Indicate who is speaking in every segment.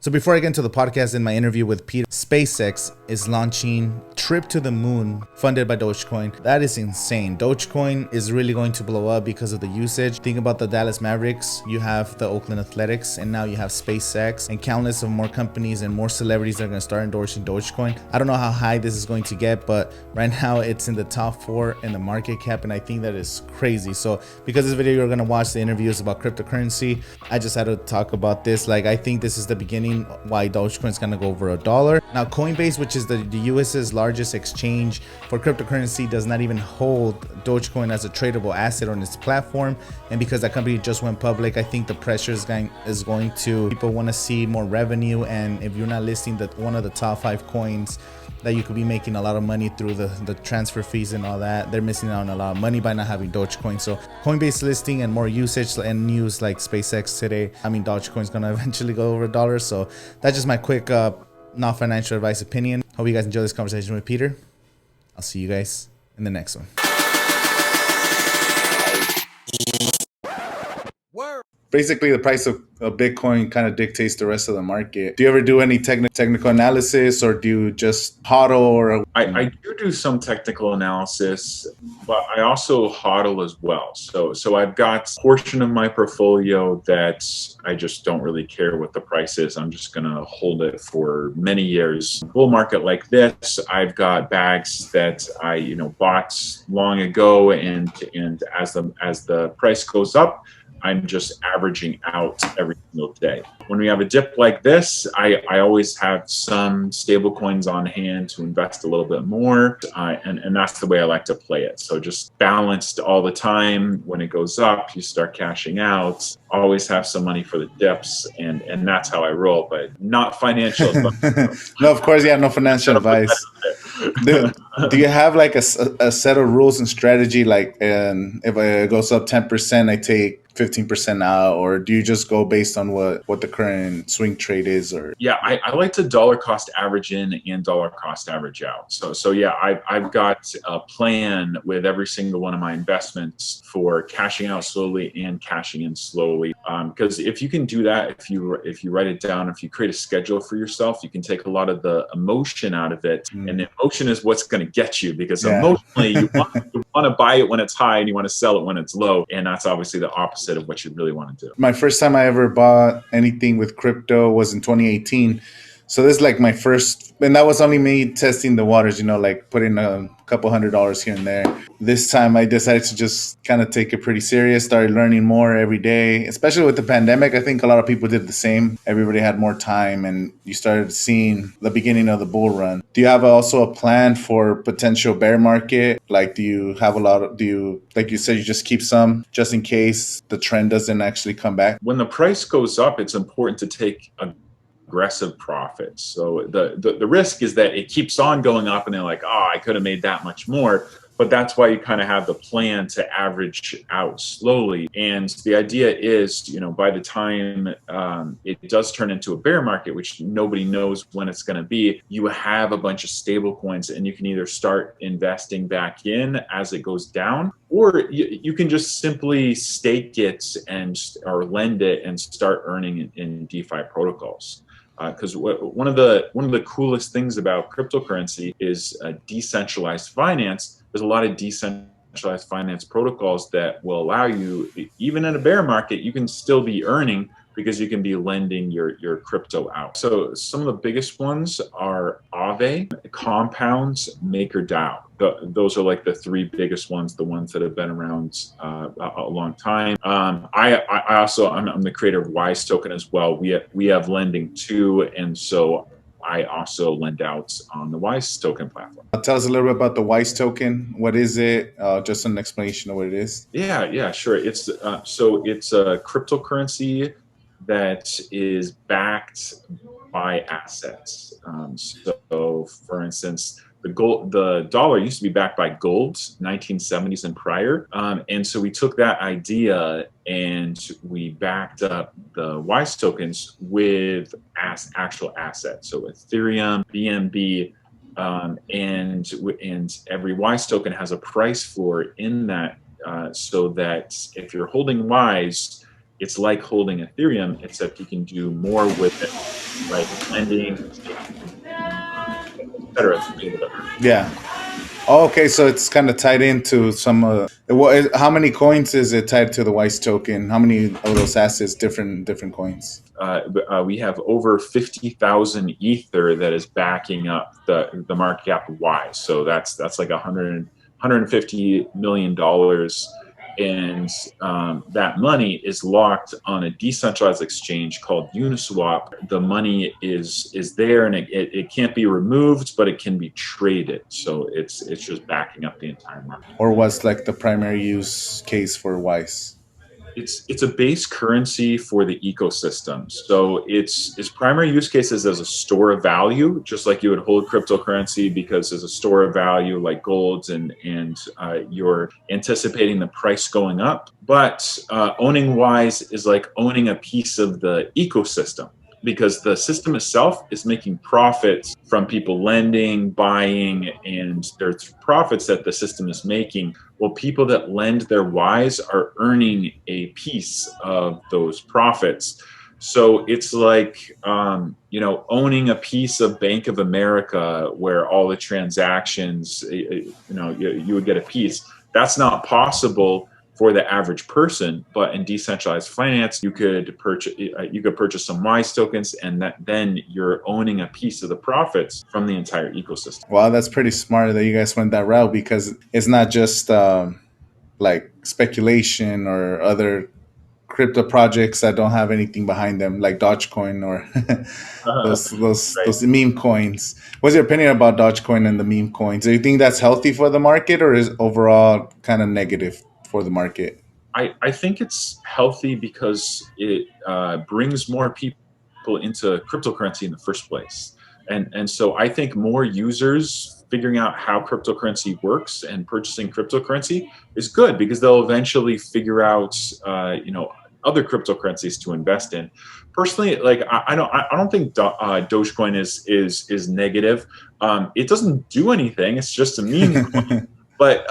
Speaker 1: So before I get into the podcast, in my interview with Peter, SpaceX is launching trip to the moon funded by Dogecoin. That is insane. Dogecoin is really going to blow up because of the usage. Think about the Dallas Mavericks, you have the Oakland Athletics, and now you have SpaceX and countless of more companies and more celebrities that are going to start endorsing Dogecoin. I don't know how high this is going to get, but right now it's in the top 4 in the market cap, and I think that is crazy. So because this video you're going to watch the interviews about cryptocurrency, I just had to talk about this. Like, I think this is the beginning why Dogecoin is going to go over $1. Now Coinbase, which is the US's largest exchange for cryptocurrency, does not even hold Dogecoin as a tradable asset on its platform, and because that company just went public, I think the pressure is going to, people want to see more revenue, and if you're not listing one of the top 5 coins that you could be making a lot of money through the transfer fees and all that, they're missing out on a lot of money by not having Dogecoin. So Coinbase listing and more usage and news like SpaceX today, I mean Dogecoin is going to eventually go over $1. So that's just my quick not financial advice opinion. Hope you guys enjoy this conversation with Peter. I'll see you guys in the next one. Basically, the price of Bitcoin kind of dictates the rest of the market. Do you ever do any technical analysis, or do you just hodl? Or
Speaker 2: I do some technical analysis, but I also hodl as well. So I've got a portion of my portfolio that I just don't really care what the price is. I'm just going to hold it for many years. Bull market like this, I've got bags that I bought long ago, and as the price goes up, I'm just averaging out every single day. When we have a dip like this, I always have some stable coins on hand to invest a little bit more. And that's the way I like to play it. So just balanced all the time. When it goes up, you start cashing out. Always have some money for the dips. And that's how I roll, but not financial advice.
Speaker 1: No, of course, no financial advice. Do you have like a set of rules and strategy? Like, if it goes up 10%, I take 15% out, or do you just go based on what the current swing trade is? Or
Speaker 2: I like to dollar cost average in and dollar cost average out. So yeah, I've got a plan with every single one of my investments for cashing out slowly and cashing in slowly. Because if you can do that, if you write it down, if you create a schedule for yourself, you can take a lot of the emotion out of it. And the emotion is what's going to get you, because emotionally you want to buy it when it's high and you want to sell it when it's low, and that's obviously the opposite of what you really want to do.
Speaker 1: My first time I ever bought anything with crypto was in 2018. So this is like my first, and that was only me testing the waters, like putting a couple $100 here and there. This time I decided to just kind of take it pretty serious, started learning more every day, especially with the pandemic. I think a lot of people did the same. Everybody had more time, and you started seeing the beginning of the bull run. Do you have also a plan for potential bear market? Like, do you have like you said, you just keep some just in case the trend doesn't actually come back?
Speaker 2: When the price goes up, it's important to take aggressive profits. So the risk is that it keeps on going up, and they're like, I could have made that much more. But that's why you kind of have the plan to average out slowly. And the idea is, by the time it does turn into a bear market, which nobody knows when it's going to be, you have a bunch of stable coins, and you can either start investing back in as it goes down, or you can just simply stake it or lend it and start earning in DeFi protocols. Because one of the coolest things about cryptocurrency is decentralized finance. There's a lot of decentralized finance protocols that will allow you, even in a bear market, you can still be earning, because you can be lending your crypto out. So some of the biggest ones are Aave, Compounds, MakerDAO. Those are like the 3 biggest ones, the ones that have been around a long time. I'm the creator of Wise Token as well. We have lending too, and so I also lend out on the Wise Token platform.
Speaker 1: Tell us a little bit about the Wise Token. What is it? Just an explanation of what it is.
Speaker 2: Yeah, sure. It's a cryptocurrency that is backed by assets. So, for instance, the dollar used to be backed by gold, 1970s and prior. And so we took that idea and we backed up the Wise tokens with actual assets. So Ethereum, BNB, and every Wise token has a price floor in that, so that if you're holding Wise, it's like holding Ethereum, except you can do more with it. like lending, staking, etc. to be able to earn.
Speaker 1: Yeah. Oh, okay, so it's kind of tied into some. How many coins is it tied to the Wise token? How many of those assets, different coins?
Speaker 2: We have over 50,000 ether that is backing up the market cap of Wise. So that's like 150 million dollars, and that money is locked on a decentralized exchange called Uniswap. The money is there, and it can't be removed, but it can be traded. So it's just backing up the entire market.
Speaker 1: Or what's like the primary use case for Wise?
Speaker 2: It's a base currency for the ecosystem. So its primary use case is as a store of value, just like you would hold cryptocurrency, because as a store of value like golds, and you're anticipating the price going up. But owning Wise is like owning a piece of the ecosystem, because the system itself is making profits from people lending, buying, and there's profits that the system is making. Well, people that lend their Wise are earning a piece of those profits. So it's like, owning a piece of Bank of America, where all the transactions, you would get a piece. That's not possible for the average person, but in decentralized finance, you could purchase some Wise tokens, and then you're owning a piece of the profits from the entire ecosystem.
Speaker 1: Wow, that's pretty smart that you guys went that route, because it's not just like speculation or other crypto projects that don't have anything behind them, like Dogecoin or
Speaker 2: Right.
Speaker 1: those meme coins. What's your opinion about Dogecoin and the meme coins? Do you think that's healthy for the market, or is overall kind of negative for the market?
Speaker 2: I think it's healthy because it brings more people into cryptocurrency in the first place. And so I think more users figuring out how cryptocurrency works and purchasing cryptocurrency is good, because they'll eventually figure out, other cryptocurrencies to invest in. Personally, like I don't think Dogecoin is negative. It doesn't do anything. It's just a meme coin. But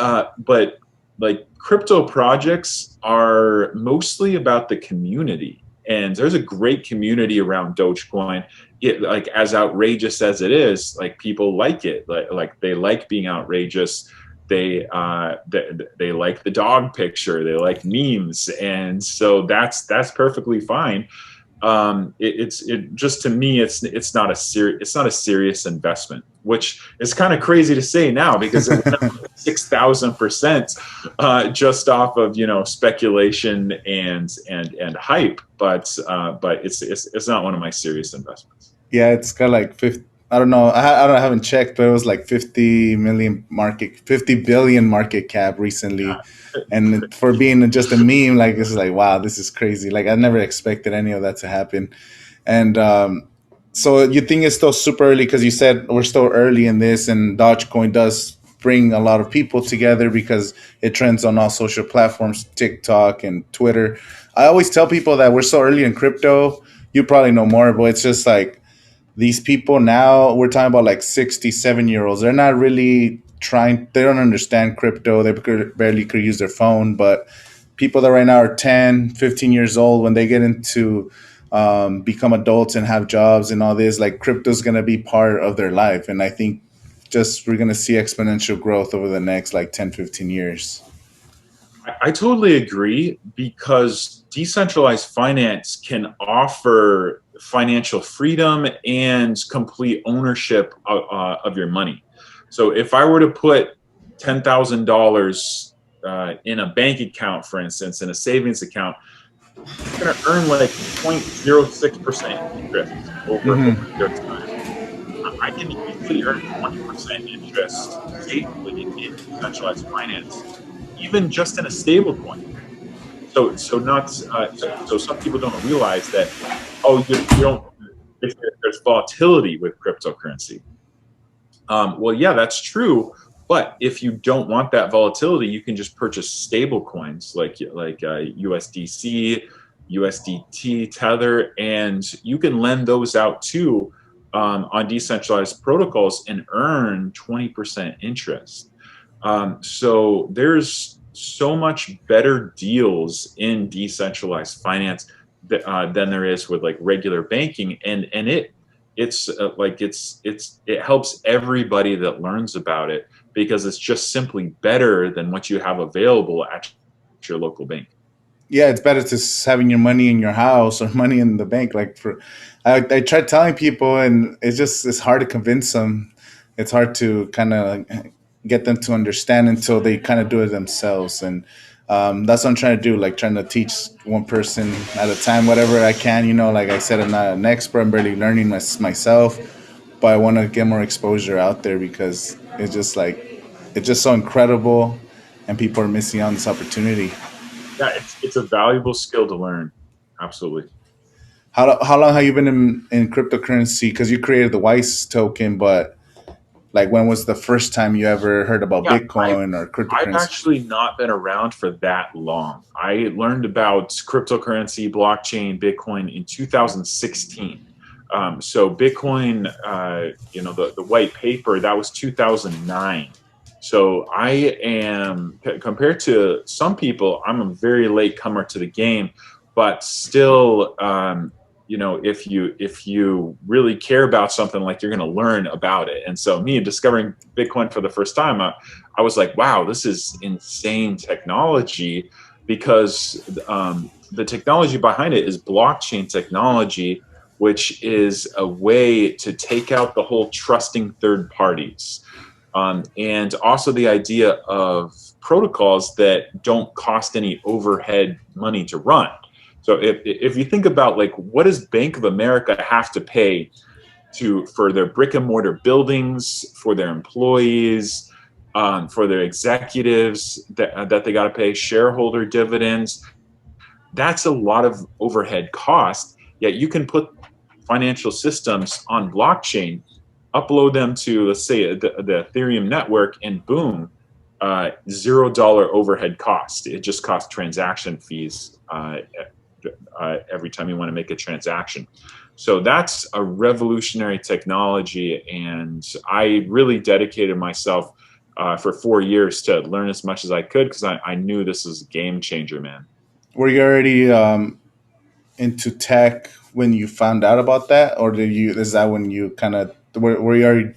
Speaker 2: like, crypto projects are mostly about the community, and there's a great community around Dogecoin. Like, as outrageous as it is, like, people like it. Like they like being outrageous. They like the dog picture. They like memes, and so that's perfectly fine. It just, to me, it's not a serious investment, which is kind of crazy to say now, because it went up 6,000% just off of speculation and hype. But it's not one of my serious investments.
Speaker 1: Yeah, it's got like 50. I don't know. I haven't checked, but it was like 50 billion market cap recently. And for being just a meme, like, this is like, wow, this is crazy. Like, I never expected any of that to happen. And so you think it's still super early, because you said we're still early in this, and Dogecoin does bring a lot of people together because it trends on all social platforms, TikTok and Twitter. I always tell people that we're so early in crypto. You probably know more, but it's just like, these people now, we're talking about like 67-year-olds. They're not really trying, they don't understand crypto. They barely could use their phone. But people that right now are 10, 15 years old, when they get into become adults and have jobs and all this, like, crypto is going to be part of their life. And I think just we're going to see exponential growth over the next like 10, 15 years.
Speaker 2: I totally agree, because decentralized finance can offer financial freedom and complete ownership of your money. So if I were to put $10,000 in a bank account, for instance, in a savings account, I'm going to earn like 0.06% interest over a period of time. I can easily earn 20% interest safely in decentralized finance, even just in a stable coin. So not so some people don't realize that, you don't, if there's volatility with cryptocurrency. Well, yeah, that's true. But if you don't want that volatility, you can just purchase stable coins like USDC, USDT, Tether, and you can lend those out too on decentralized protocols and earn 20% interest. So there's so much better deals in decentralized finance than there is with like regular banking, and it helps everybody that learns about it because it's just simply better than what you have available at your local bank.
Speaker 1: Yeah, it's better to having your money in your house or money in the bank. Like I tried telling people, and it's hard to convince them. It's hard to kind of get them to understand until they kind of do it themselves. And that's what I'm trying to do. Like trying to teach one person at a time, whatever I can. Like I said, I'm not an expert. I'm barely learning myself, but I want to get more exposure out there because it's just so incredible, and people are missing out on this opportunity.
Speaker 2: Yeah, it's a valuable skill to learn. Absolutely.
Speaker 1: How long have you been in cryptocurrency? Because you created the Wise token, but like when was the first time you ever heard about
Speaker 2: Yeah,
Speaker 1: Bitcoin or
Speaker 2: I've
Speaker 1: cryptocurrency?
Speaker 2: actually not been around for that long. I learned about cryptocurrency, blockchain, Bitcoin in 2016. So Bitcoin, the white paper, that was 2009. So I am, compared to some people, I'm a very late comer to the game, but still, if you really care about something, like you're going to learn about it. And so me discovering Bitcoin for the first time, I was like, wow, this is insane technology, because the technology behind it is blockchain technology, which is a way to take out the whole trusting third parties. And also the idea of protocols that don't cost any overhead money to run. So if you think about, like, what does Bank of America have to pay for their brick and mortar buildings, for their employees, for their executives that they got to pay, shareholder dividends? That's a lot of overhead cost. Yet you can put financial systems on blockchain, upload them to, let's say, the Ethereum network, and boom, $0 overhead cost. It just costs transaction fees every time you want to make a transaction. So that's a revolutionary technology, and I really dedicated myself for 4 years to learn as much as I could, because I knew this was a game changer, man.
Speaker 1: Were you already into tech when you found out about that, or did you? Is that when you kind of were you already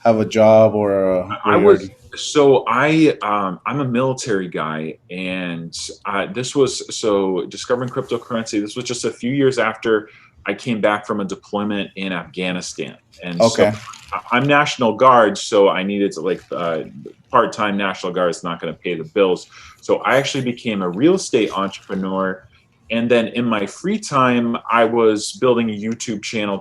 Speaker 1: have a job, or were
Speaker 2: I
Speaker 1: you
Speaker 2: was
Speaker 1: already?
Speaker 2: so I'm a military guy, and this was so discovering cryptocurrency. This was just a few years after I came back from a deployment in Afghanistan, and so
Speaker 1: Okay.
Speaker 2: I'm National Guard, so I needed to, like, part-time National Guard is not going to pay the bills. So I actually became a real estate entrepreneur, and then in my free time, I was building a YouTube channel,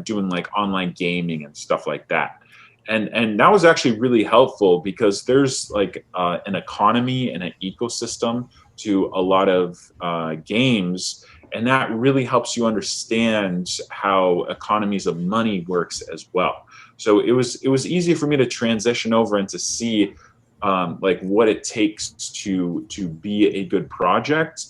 Speaker 2: doing like online gaming and stuff like that. And that was actually really helpful, because there's like an economy and an ecosystem to a lot of games, and that really helps you understand how economies of money works as well. So it was easy for me to transition over and to see like what it takes to be a good project,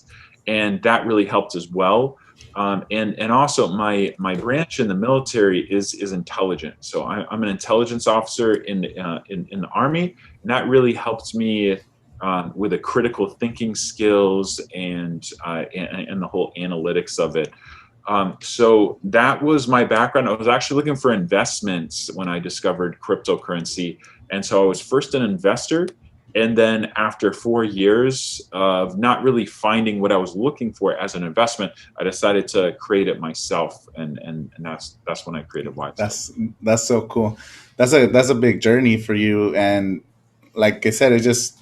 Speaker 2: and that really helped as well. And also my branch in the military is intelligence. So I'm an intelligence officer in the Army, and that really helped me with the critical thinking skills and the whole analytics of it. So that was my background. I was actually looking for investments when I discovered cryptocurrency, and so I was first an investor. And then after 4 years of not really finding what I was looking for as an investment, I decided to create it myself, and that's when I created Whitestone.
Speaker 1: That's that's so cool. That's a big journey for you, and like I said, it just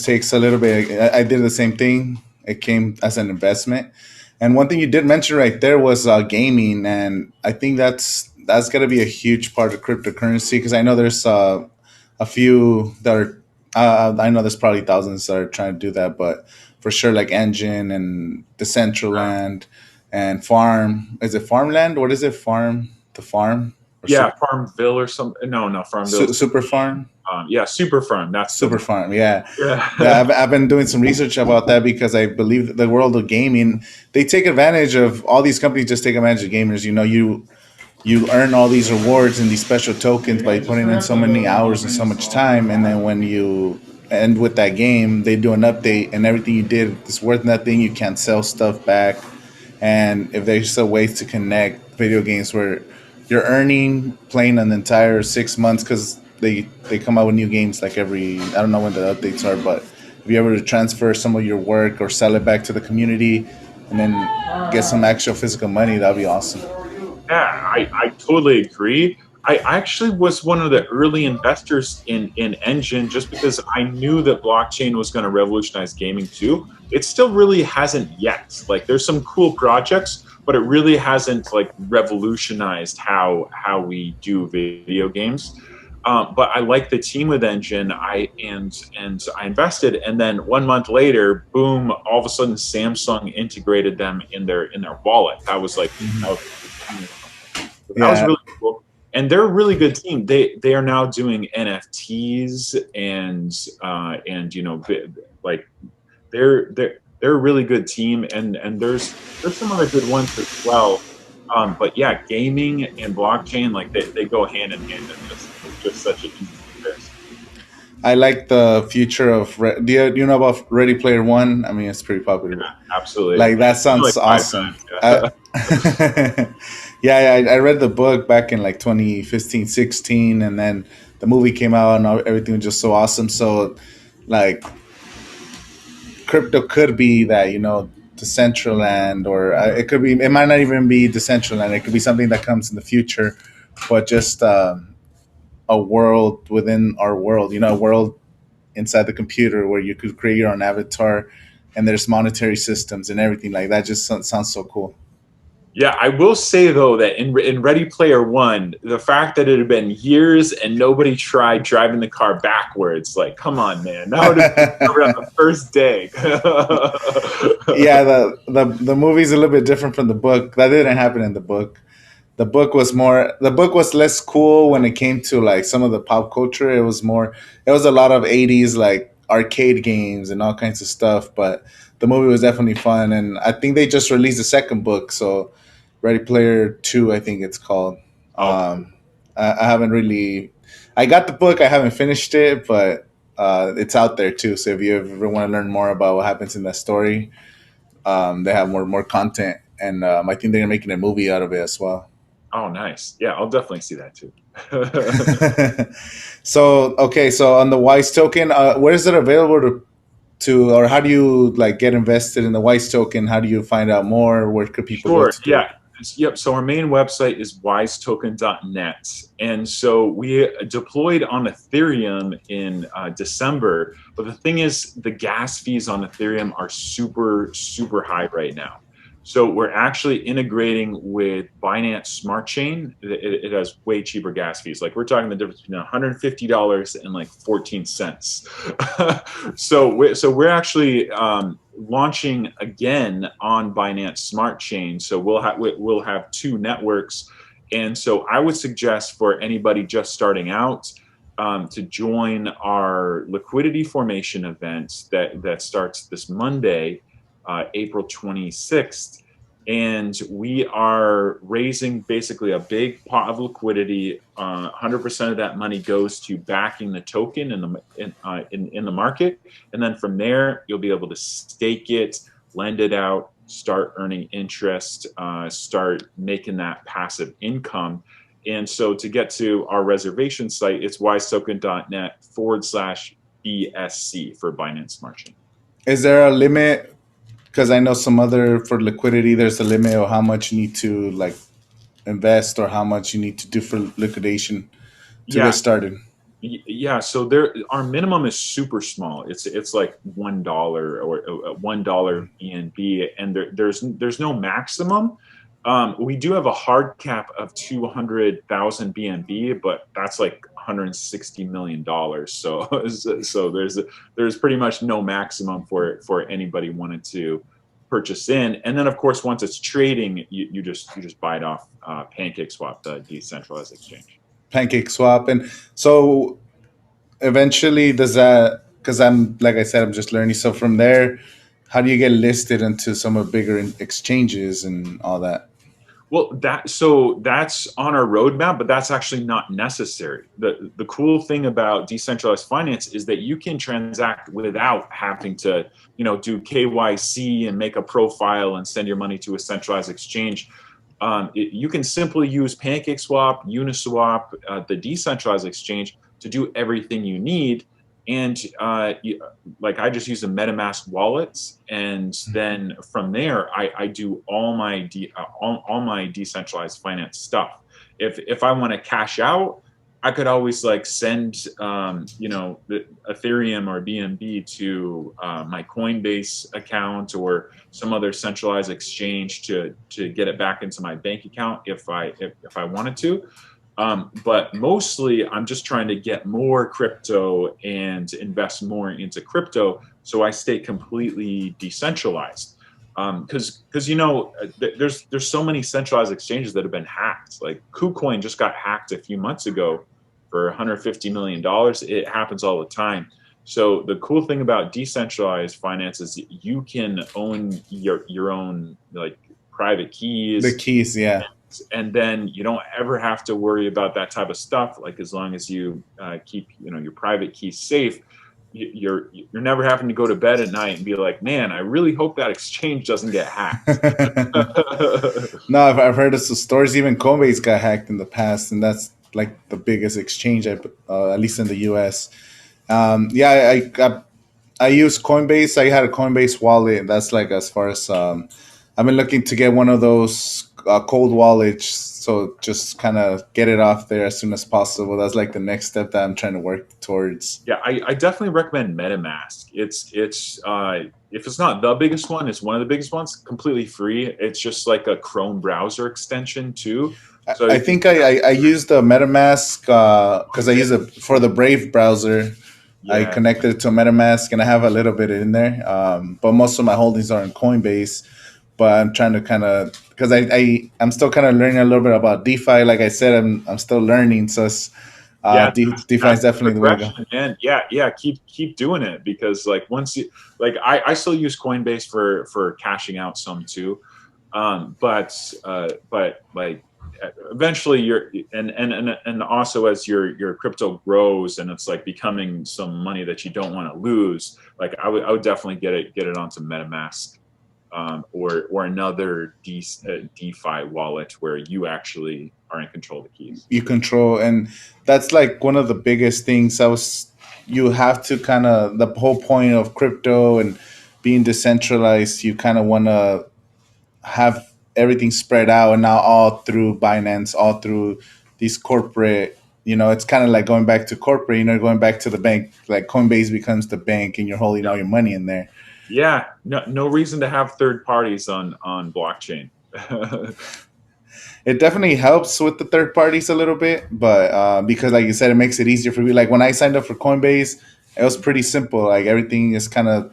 Speaker 1: takes a little bit. I did the same thing. It came as an investment, and one thing you did mention right there was gaming, and I think that's gonna be a huge part of cryptocurrency because I know there's a few that are. I know there's probably thousands that are trying to do that, but for sure, like Engine and Decentraland and Farm. Is it Farmland? What is it? Farm or
Speaker 2: Yeah, Farmville or something. No, Farmville.
Speaker 1: Super Farm?
Speaker 2: Yeah, Super Farm. That's the
Speaker 1: Super
Speaker 2: one.
Speaker 1: Farm, yeah. Yeah,
Speaker 2: Yeah.
Speaker 1: I've been doing some research about that because I believe that the world of gaming, they take advantage of all these companies. Just take advantage of gamers. You earn all these rewards and these special tokens by putting in so many hours and so much time, and then when you end with that game, they do an update, and everything you did is worth nothing. You can't sell stuff back. and if there's a way to connect video games where you're earning playing an entire 6 months, because they come out with new games like every, I don't know when the updates are, but if you're able to transfer some of your work or sell it back to the community and then get some actual physical money, that'd be awesome.
Speaker 2: Yeah, I totally agree. I actually was one of the early investors in Engine just because I knew that blockchain was going to revolutionize gaming too. It still really hasn't yet. Like there's some cool projects, but it really hasn't like revolutionized how we do video games. But I like the team with Engine. And I invested, and then 1 month later, boom! All of a sudden, Samsung integrated them in their wallet. That was like that was
Speaker 1: Yeah,
Speaker 2: really cool. And they're a really good team. They are now doing NFTs and like they're a really good team, and there's some other good ones as well. But yeah, gaming and blockchain, like they go hand in hand in this. It's just such an easy comparison.
Speaker 1: I like the future of. Do you know about Ready Player One? I mean, it's pretty popular.
Speaker 2: Absolutely.
Speaker 1: Like that
Speaker 2: Like
Speaker 1: sounds
Speaker 2: five
Speaker 1: awesome.
Speaker 2: times. Yeah.
Speaker 1: Yeah, I read the book back in like 2015, 16, and then the movie came out and everything was just so awesome. So, like, crypto could be that, Decentraland, or it could be, it might not even be Decentraland. It could be something that comes in the future, but just a world within our world, a world inside the computer where you could create your own avatar, and there's monetary systems and everything like that. Just sounds so cool.
Speaker 2: Yeah, I will say though that in Ready Player One, the fact that it had been years and nobody tried driving the car backwards, like, come on, man, that would have been covered on the first day.
Speaker 1: Yeah, the movie's a little bit different from the book. That didn't happen in the book. The book was less cool when it came to like some of the pop culture. It was a lot of 80s like arcade games and all kinds of stuff, but the movie was definitely fun, and I think they just released the second book, so Ready Player 2, I think it's called.
Speaker 2: Oh,
Speaker 1: I haven't really I got the book, I haven't finished it, but it's out there too. So if you ever want to learn more about what happens in that story, they have more content, and I think they're making a movie out of it as well.
Speaker 2: oh, nice. Yeah, I'll definitely see that too.
Speaker 1: So okay, so on the Wise token, where is it available or how do you like get invested in the Wise token? How do you find out more? Where could people go
Speaker 2: Sure.
Speaker 1: to do it?
Speaker 2: Yeah. Yep. So our main website is wisetoken.net. And so we deployed on Ethereum in December. But the thing is, the gas fees on Ethereum are super, super high right now. So we're actually integrating with Binance Smart Chain. It has way cheaper gas fees. Like we're talking the difference between $150 and like 14 cents. So we're actually launching again on Binance Smart Chain. So we'll have two networks, and so I would suggest for anybody just starting out to join our liquidity formation event that starts this Monday, April 26th. And we are raising basically a big pot of liquidity. 100% of that money goes to backing the token in the market, and then from there you'll be able to stake it, lend it out, start earning interest, start making that passive income. And so to get to our reservation site, it's wisetoken.net/BSC for Binance Smart Chain.
Speaker 1: Is there a limit? Because I know some other for liquidity, there's a limit of how much you need to like invest or how much you need to do for liquidation to get
Speaker 2: Yeah,
Speaker 1: started.
Speaker 2: yeah, so there our minimum is super small. It's like $1 or $1 BNB, and there's no maximum. We do have a hard cap of 200,000 BNB, but that's like $160 million. So there's pretty much no maximum for anybody wanted to purchase in. And then of course once it's trading, you just buy it off PancakeSwap, the decentralized exchange.
Speaker 1: Pancake swap, and so eventually does that, because I'm like I said, I'm just learning. So from there, how do you get listed into some of bigger exchanges and all that?
Speaker 2: Well, that's on our roadmap, but that's actually not necessary. The cool thing about decentralized finance is that you can transact without having to, do KYC and make a profile and send your money to a centralized exchange. You can simply use PancakeSwap, Uniswap, the decentralized exchange to do everything you need. And like I just use a MetaMask wallets, and then from there I do all my all my decentralized finance stuff. If I want to cash out, I could always like send the Ethereum or BNB to my Coinbase account or some other centralized exchange to get it back into my bank account if I wanted to. But mostly, I'm just trying to get more crypto and invest more into crypto, so I stay completely decentralized. Because there's so many centralized exchanges that have been hacked. Like KuCoin just got hacked a few months ago for $150 million. It happens all the time. So the cool thing about decentralized finance is you can own your own like private
Speaker 1: The
Speaker 2: keys,
Speaker 1: keys, yeah.
Speaker 2: and then you don't ever have to worry about that type of stuff. Like as long as you keep your private keys safe, you're never having to go to bed at night and be like, man, I really hope that exchange doesn't get hacked.
Speaker 1: No, I've heard of some stories. Even Coinbase got hacked in the past, and that's like the biggest exchange, at least in the U.S. Yeah, I use Coinbase. I had a Coinbase wallet, and that's like as far as I've been looking to get one of those cold wallets, so just kind of get it off there as soon as possible. That's like the next step that I'm trying to work towards.
Speaker 2: Yeah, I definitely recommend MetaMask. It's if it's not the biggest one, it's one of the biggest ones. Completely free. It's just like a Chrome browser extension too. So
Speaker 1: I think I use the MetaMask because I use it for the Brave browser. I
Speaker 2: yeah,
Speaker 1: connected it to MetaMask and I have a little bit in there, but most of my holdings are in Coinbase. But I'm trying to kind of because I'm still kind of learning a little bit about DeFi. Like I said, I'm still learning, so it's,
Speaker 2: yeah,
Speaker 1: DeFi is
Speaker 2: that's
Speaker 1: definitely the way to go.
Speaker 2: progression, man. Yeah. Keep doing it, because like once you like I still use Coinbase for cashing out some too. But like eventually you're and also as your crypto grows and it's like becoming some money that you don't want to lose, like I would definitely get it onto MetaMask, or another DeFi wallet where you actually are in control of the keys.
Speaker 1: You control, and that's like one of the biggest things. You have to kind of the whole point of crypto and being decentralized. You kind of want to have everything spread out and not all through Binance, all through these corporate, it's kind of like going back to corporate, going back to the bank, like Coinbase becomes the bank and you're holding all your money in there.
Speaker 2: Yeah, no reason to have third parties on blockchain.
Speaker 1: It definitely helps with the third parties a little bit, but because like you said, it makes it easier for me. Like when I signed up for Coinbase, it was pretty simple. Like everything is kind of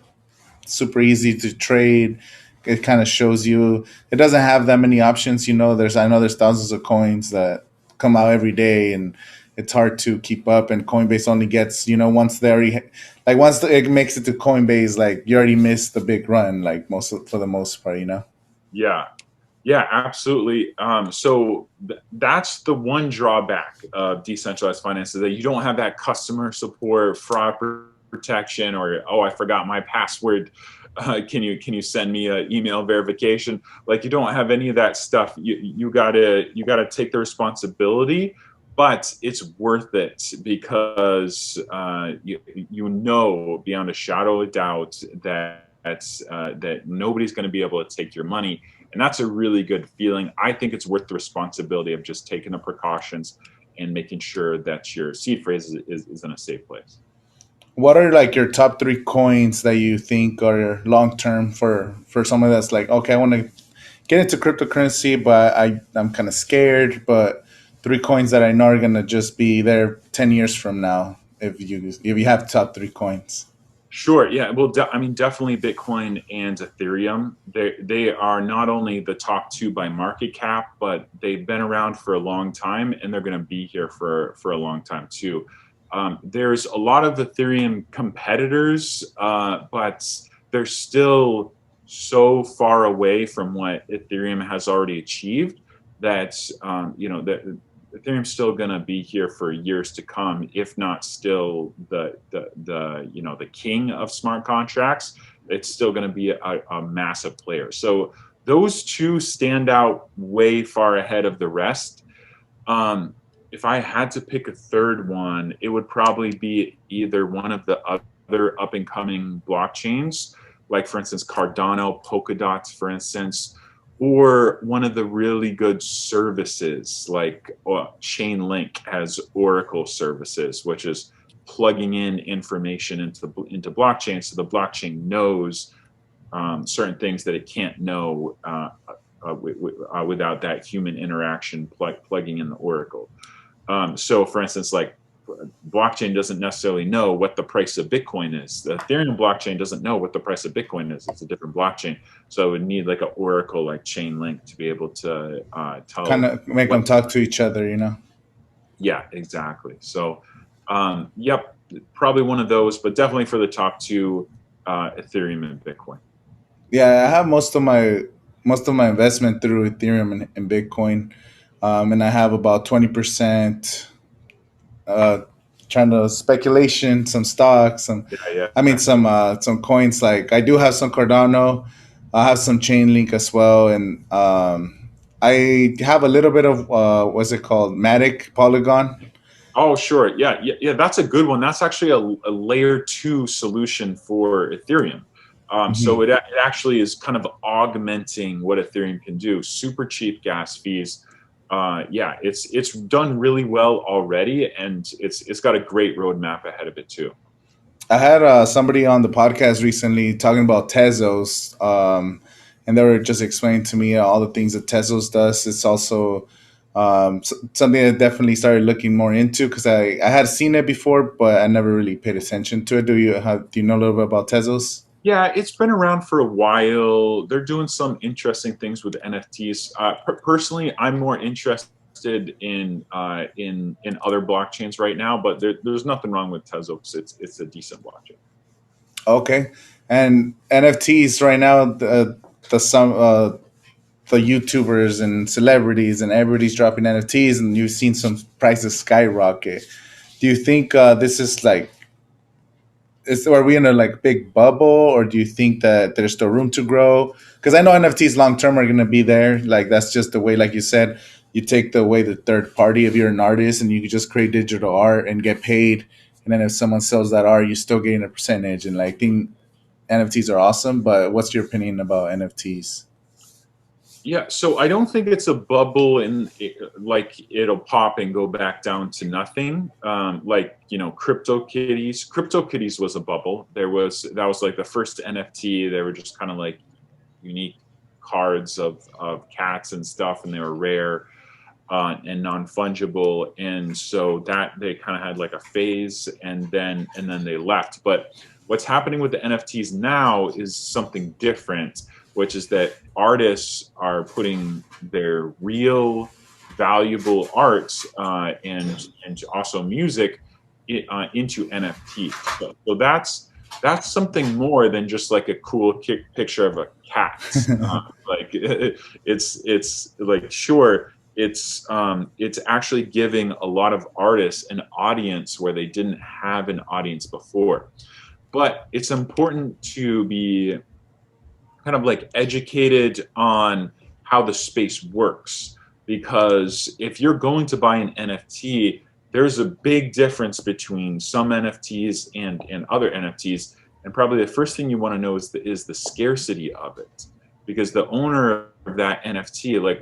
Speaker 1: super easy to trade. It kind of shows you. It doesn't have that many options. I know there's thousands of coins that come out every day, and it's hard to keep up. And Coinbase only gets once they already once it makes it to Coinbase, like you already missed the big run. Like for the most part.
Speaker 2: Yeah, yeah, absolutely. So that's the one drawback of decentralized finance, is that you don't have that customer support, fraud protection, or oh, I forgot my password. Can you send me an email verification? Like you don't have any of that stuff. You gotta take the responsibility, but it's worth it because you know beyond a shadow of doubt that nobody's going to be able to take your money, and that's a really good feeling. I think it's worth the responsibility of just taking the precautions and making sure that your seed phrase is in a safe place.
Speaker 1: What are like your top three coins that you think are long term for someone that's like, okay, I want to get into cryptocurrency, but I'm kind of scared. But three coins that I know are gonna just be there 10 years from now. If you have top three coins,
Speaker 2: Sure. Yeah. Well, I mean, definitely Bitcoin and Ethereum. They are not only the top two by market cap, but they've been around for a long time, and they're going to be here for a long time too. There's a lot of Ethereum competitors, but they're still so far away from what Ethereum has already achieved that that Ethereum's still going to be here for years to come, if not still the king of smart contracts. It's still going to be a massive player. So those two stand out way far ahead of the rest. If I had to pick a third one, it would probably be either one of the other up and coming blockchains, like for instance Cardano, Polkadot, for instance, or one of the really good services like Chainlink has Oracle services, which is plugging in information into blockchain, so the blockchain knows certain things that it can't know without that human interaction plugging in the Oracle. So, for instance, like blockchain doesn't necessarily know what the price of Bitcoin is. The Ethereum blockchain doesn't know what the price of Bitcoin is. It's a different blockchain. So it would need like an Oracle, like Chainlink, to be able to tell.
Speaker 1: Kind of make them talk to each other, you know?
Speaker 2: Yeah, exactly. So, yep, probably one of those, but definitely for the top two, Ethereum and Bitcoin.
Speaker 1: Yeah, I have most of my investment through Ethereum and Bitcoin, and I have about 20% trying to speculation, some stocks,
Speaker 2: Yeah.
Speaker 1: I mean some coins. Like I do have some Cardano, I have some Chainlink as well, and I have a little bit of what's it called, Matic Polygon.
Speaker 2: Oh, sure. Yeah. That's a good one. That's actually a layer 2 solution for Ethereum. So
Speaker 1: Mhm.
Speaker 2: it actually is kind of augmenting what Ethereum can do. Super cheap gas fees. Yeah, it's done really well already, and it's got a great roadmap ahead of it too.
Speaker 1: I had somebody on the podcast recently talking about Tezos, and they were just explaining to me all the things that Tezos does. It's also something I definitely started looking more into because I had seen it before, but I never really paid attention to it. Do you know a little bit about Tezos?
Speaker 2: Yeah, it's been around for a while. They're doing some interesting things with NFTs. Personally, I'm more interested in other blockchains right now, but there's nothing wrong with Tezos. It's a decent blockchain.
Speaker 1: Okay, and NFTs right now, the YouTubers and celebrities and everybody's dropping NFTs, and you've seen some prices skyrocket. Do you think this is like, are we in a like big bubble, or do you think that there's still room to grow? Because I know NFTs long term are going to be there. Like that's just the way, like you said, you take the way the third party if you're an artist and you can just create digital art and get paid. And then if someone sells that art, you're still getting a percentage. And like, I think NFTs are awesome. But what's your opinion about NFTs?
Speaker 2: Yeah, so I don't think it's a bubble and like it'll pop and go back down to nothing. Like CryptoKitties. CryptoKitties was a bubble. That was like the first NFT. They were just kind of like unique cards of cats and stuff, and they were rare and non-fungible. And so that they kind of had like a phase, and then they left. But what's happening with the NFTs now is something different, which is that artists are putting their real valuable art and also music into NFTs. So that's something more than just like a cool picture of a cat. Like it's like, sure, it's actually giving a lot of artists an audience where they didn't have an audience before. But it's important to be kind of like educated on how the space works, because if you're going to buy an NFT, there's a big difference between some NFTs and other NFTs. And probably the first thing you want to know is the scarcity of it, because the owner of that NFT, like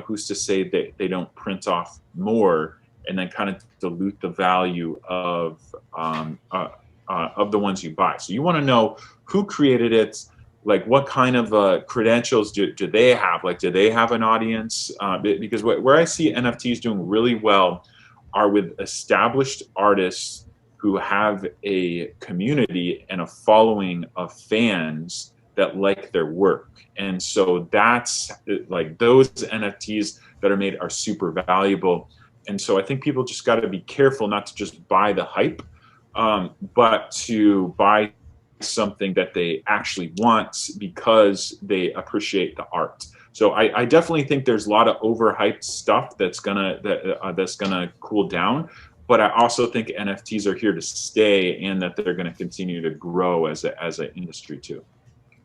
Speaker 2: who's to say that they don't print off more and then kind of dilute the value of the ones you buy. So you want to know who created it, like what kind of credentials do they have? Like, do they have an audience? Because where I see NFTs doing really well are with established artists who have a community and a following of fans that like their work. And so that's like those NFTs that are made are super valuable. And so I think people just got to be careful not to just buy the hype, but to buy something that they actually want because they appreciate the art. So I definitely think there's a lot of overhyped stuff that's gonna cool down. But I also think NFTs are here to stay, and that they're going to continue to grow as an industry too.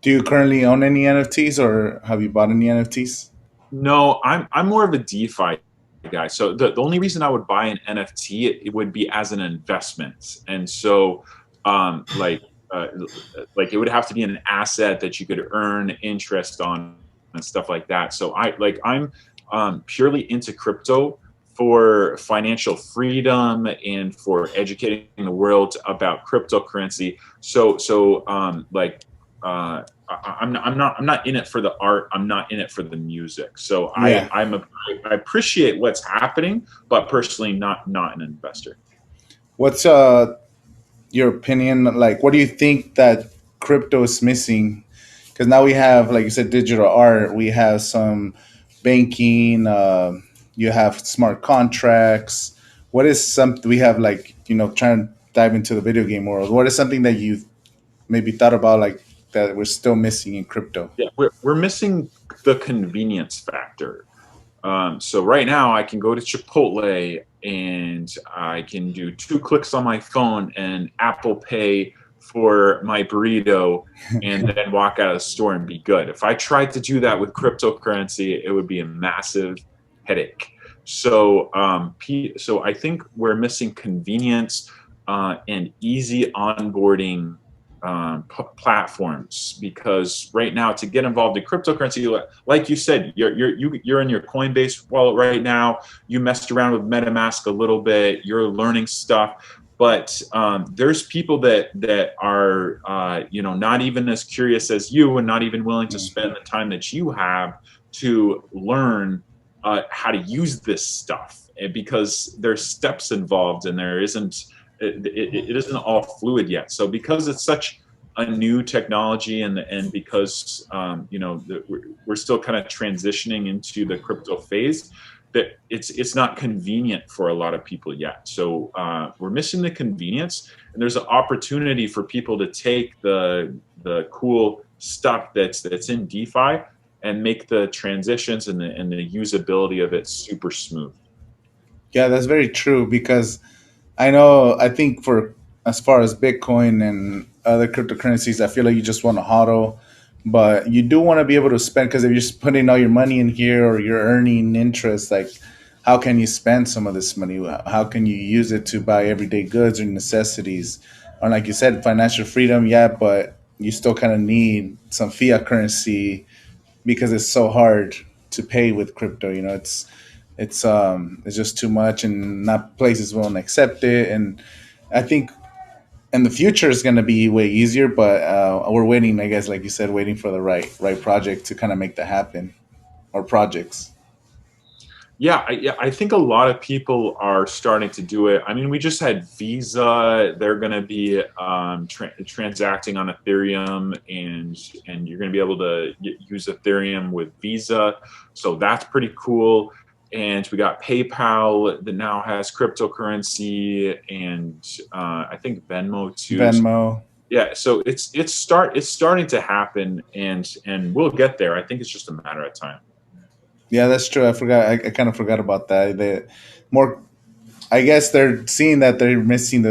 Speaker 1: Do you currently own any NFTs, or have you bought any NFTs?
Speaker 2: No, I'm more of a DeFi guy. So the only reason I would buy an NFT, it would be as an investment. And so like like it would have to be an asset that you could earn interest on and stuff like that. So I'm purely into crypto for financial freedom and for educating the world about cryptocurrency. I'm not in it for the art. I'm not in it for the music. So
Speaker 1: Yeah.
Speaker 2: I appreciate what's happening, but personally not an investor.
Speaker 1: What's your opinion? Like, what do you think that crypto is missing? Because now we have, like you said, digital art. We have some banking. You have smart contracts. What is something we have, like, trying to dive into the video game world? What is something that you've maybe thought about, like, that we're still missing in crypto?
Speaker 2: Yeah, we're missing the convenience factor. So right now I can go to Chipotle and I can do 2 clicks on my phone and Apple Pay for my burrito and then walk out of the store and be good. If I tried to do that with cryptocurrency, it would be a massive headache. So so I think we're missing convenience and easy onboarding platforms, because right now to get involved in cryptocurrency, like you said, you're in your Coinbase wallet right now. You messed around with MetaMask a little bit. You're learning stuff, but there's people that are not even as curious as you, and not even willing to spend the time that you have to learn how to use this stuff, because there's steps involved and there isn't it isn't all fluid yet. So because it's such a new technology, and because we're still kind of transitioning into the crypto phase, that it's not convenient for a lot of people yet. So we're missing the convenience, and there's an opportunity for people to take the cool stuff that's in DeFi and make the transitions and the usability of it super smooth.
Speaker 1: Yeah, that's very true, because I think for as far as Bitcoin and other cryptocurrencies, I feel like you just want to hodl, but you do want to be able to spend, because if you're just putting all your money in here or you're earning interest, like, how can you spend some of this money? How can you use it to buy everyday goods or necessities? Or, like you said, financial freedom, yeah, but you still kind of need some fiat currency, because it's so hard to pay with crypto. It's just too much, and not places won't accept it. And I think in the future is going to be way easier, but we're waiting, I guess, like you said, waiting for the right project to kind of make that happen, or projects.
Speaker 2: Yeah, I think a lot of people are starting to do it. I mean, we just had Visa. They're going to be transacting on Ethereum, and you're going to be able to use Ethereum with Visa. So that's pretty cool. And we got PayPal that now has cryptocurrency, and I think Venmo too.
Speaker 1: Venmo.
Speaker 2: Yeah, so it's starting to happen, and we'll get there. I think it's just a matter of time.
Speaker 1: Yeah, that's true. I forgot. I kind of forgot about that. More, I guess they're seeing that they're missing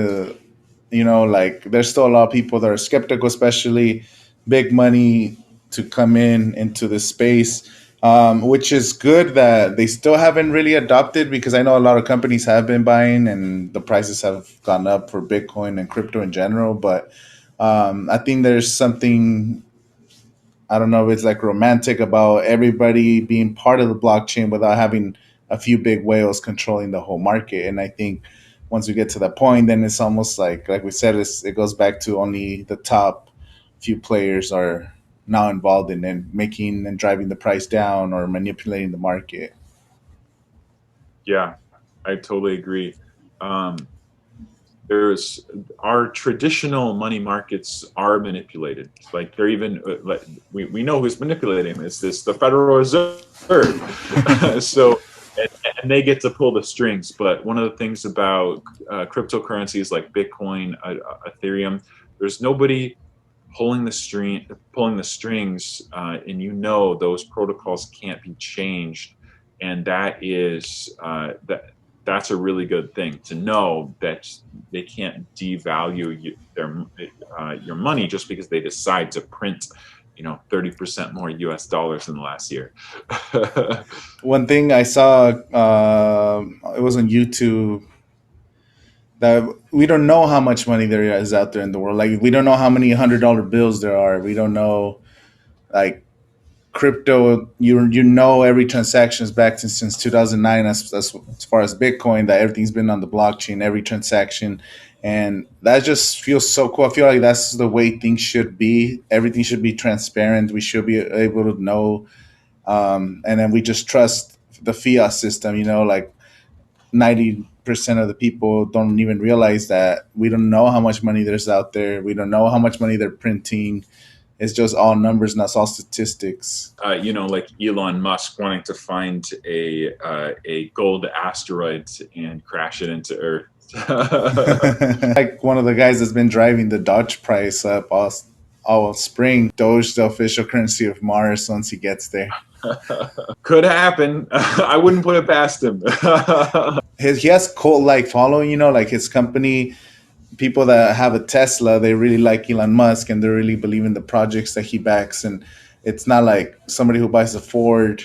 Speaker 1: like, there's still a lot of people that are skeptical, especially big money, to come into this space, which is good that they still haven't really adopted, because I know a lot of companies have been buying and the prices have gone up for Bitcoin and crypto in general. But I think there's something, I don't know if it's like romantic, about everybody being part of the blockchain without having a few big whales controlling the whole market. And I think once we get to that point, then it's almost like we said, it goes back to only the top few players are now involved in and making and driving the price down or manipulating the market.
Speaker 2: Yeah, I totally agree. Um, there's Our traditional money markets are manipulated. Like, they're even like, we know who's manipulating them. It's the Federal Reserve. So and they get to pull the strings. But one of the things about cryptocurrencies like Bitcoin, Ethereum, there's nobody pulling the strings, and you know those protocols can't be changed, and that's a really good thing to know, that they can't devalue your money just because they decide to print 30% more US dollars in the last year.
Speaker 1: One thing I saw, it was on YouTube, that we don't know how much money there is out there in the world. Like, we don't know how many $100 bills there are. We don't know, like, crypto. You know, every transaction is back since 2009. As far as Bitcoin, that everything's been on the blockchain, every transaction, and that just feels so cool. I feel like that's the way things should be. Everything should be transparent. We should be able to know, and then we just trust the fiat system. Like 90% of the people don't even realize that we don't know how much money there's out there. We don't know how much money they're printing. It's just all numbers, and that's all statistics.
Speaker 2: Like Elon Musk wanting to find a gold asteroid and crash it into Earth.
Speaker 1: Like one of the guys that's been driving the Doge price up all spring. Doge, the official currency of Mars, once he gets there.
Speaker 2: Could happen. I wouldn't put it past him.
Speaker 1: He has cult-like following, like his company, people that have a Tesla, they really like Elon Musk and they really believe in the projects that he backs. And it's not like somebody who buys a Ford.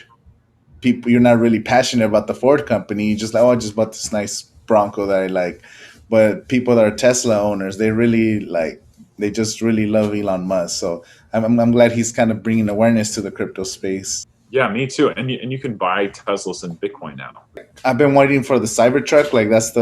Speaker 1: People, you're not really passionate about the Ford company. You're just like, oh, I just bought this nice Bronco that I like. But people that are Tesla owners, they just really love Elon Musk. So I'm glad he's kind of bringing awareness to the crypto space.
Speaker 2: Yeah, me too. And you can buy Teslas in Bitcoin now.
Speaker 1: I've been waiting for the Cybertruck. Like, that's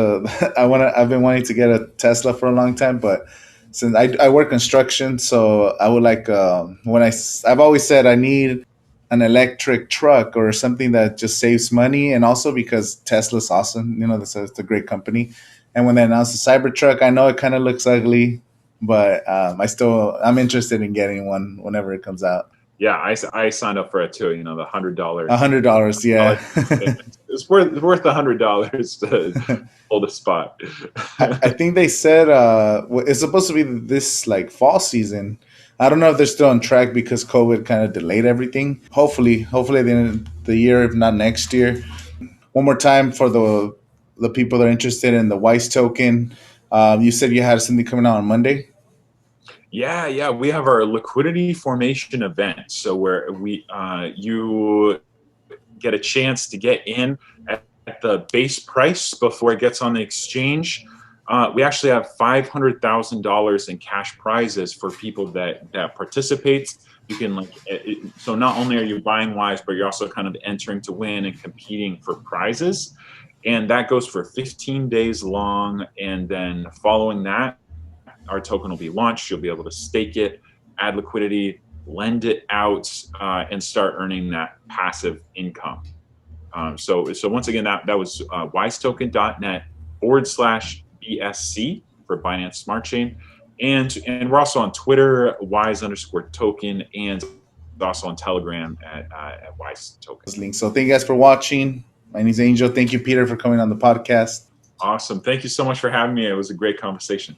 Speaker 1: I've been wanting to get a Tesla for a long time, but since I work construction, so I would like, I've always said I need an electric truck or something that just saves money, and also because Tesla's awesome. It's a great company. And when they announced the Cybertruck, I know it kind of looks ugly, but I'm interested in getting one whenever it comes out.
Speaker 2: Yeah, I signed up for it too. The $100.
Speaker 1: $100, yeah.
Speaker 2: It's worth $100 to hold a spot.
Speaker 1: I think they said it's supposed to be this like fall season. I don't know if they're still on track because COVID kind of delayed everything. Hopefully at the end of the year, if not next year. One more time for the people that are interested in the Wise token. You said you had something coming out on Monday.
Speaker 2: Yeah, we have our liquidity formation event. So where you get a chance to get in at the base price before it gets on the exchange. We actually have $500,000 in cash prizes for people that participate. You can so not only are you buying Wise, but you're also kind of entering to win and competing for prizes. And that goes for 15 days long. And then following that, our token will be launched. You'll be able to stake it, add liquidity, lend it out, and start earning that passive income. So once again, that was wisetoken.net/BSC for Binance Smart Chain. And we're also on Twitter, wise_token, and also on Telegram at Wise Token.
Speaker 1: So thank you guys for watching. My name is Angel. Thank you, Peter, for coming on the podcast.
Speaker 2: Awesome. Thank you so much for having me. It was a great conversation.